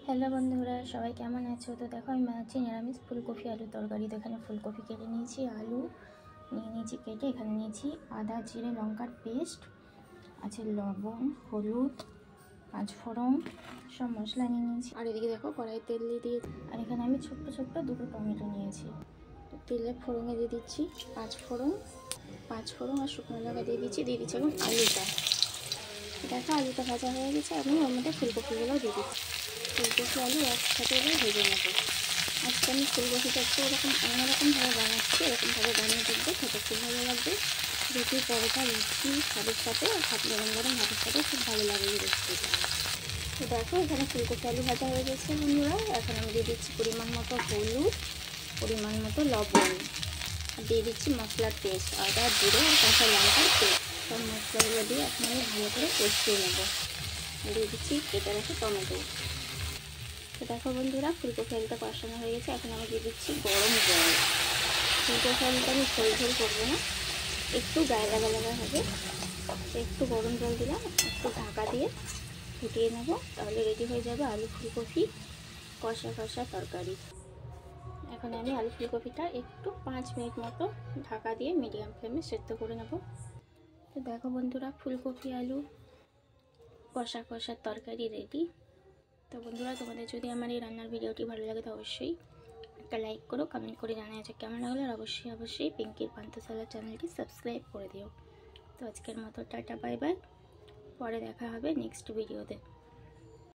Hello বন্ধুরা, সবাই কেমন আছো? তো দেখো আমি বানাচ্ছি নিরামিষ ফুলকপি আলু তরকারি। তো এখানে ফুলকপি কেটে নিয়েছি, আলু নিয়ে নিয়েছি কেটে, এখানে নিয়েছি আদা জিরে লঙ্কার পেস্ট, আছে লবণ হলুদ পাঁচফোড়ন সব মশলা নিয়ে নিয়েছি। আর এদিকে দেখো কড়াই তেল দিয়ে দিয়েছি। আর এখানে আমি ছোট্ট ছোট্ট দুটো টমেটো নিয়েছি। তো তেলে ফোড়নে দিয়ে দিচ্ছি পাঁচফোড়ন আর শুকনো লঙ্কা দিয়ে দিচ্ছি এখন আলুটা। দেখো আলুটা ভাজা হয়ে গেছে, আমি ওর মধ্যে ফুলকপিগুলো দিয়ে দিচ্ছি। ফুলকপি আলু একসাথে ভেজে নেবো। আজকে আমি ফুলকপিটা একটু ওরকম অন্যরকমভাবে বানাচ্ছি, এরকমভাবে বানিয়ে দেখবো, খেতে খুব ভালো লাগবে। রুটি পরোটা লুচি সবের সাথে আর গরম গরম ভাতের সাথে খুব ভালো লাগে এই রেসিপিটা। তো দেখো এখানে ফুলকপি আলু ভাজা হয়ে গেছে বন্ধুরা। এখন আমি দিয়ে দিচ্ছি পরিমাণ মতো হলুদ, পরিমাণ মতো লবণ, আর দিয়ে দিচ্ছি মশলার পেস্ট, আদা জিরে আর কাঁচা লঙ্কার পেস্ট। সব মশলাগুলো দিয়ে এখন আমি ভালো করে কষিয়ে নেবো। দিয়ে দিচ্ছি কেটে রাখা টমেটো। তো দেখো বন্ধুরা ফুলকপি আলুটা কষানো হয়ে গেছে। এখন আমি দিয়ে দিচ্ছি গরম জল। ফুলকপি আলুটা আমি ঝোল করবো না, একটু গায়ে লাগা হবে। একটু গরম জল দিলাম, একটু ঢাকা দিয়ে ফুটিয়ে নেব, তাহলে রেডি হয়ে যাবে আলু ফুলকপি কষা তরকারি। এখন আমি আলু ফুলকপিটা একটু 5 মিনিট মতো ঢাকা দিয়ে মিডিয়াম ফ্লেমে সেদ্ধ করে নেব। তো দেখো বন্ধুরা ফুলকপি আলু কষা তরকারি রেডি। তো বন্ধুরা তোমাদের যদি আমার এই রান্নার ভিডিওটি ভালো লাগে তো অবশ্যই একটা লাইক করো, কমেন্ট করে জানা আছে কেমন লাগলো, আর অবশ্যই পিঙ্কির পান্থশালা চ্যানেলটি সাবস্ক্রাইব করে দিও। তো আজকের মতো টাটা বাই বাই, পরে দেখা হবে নেক্সট ভিডিওতে।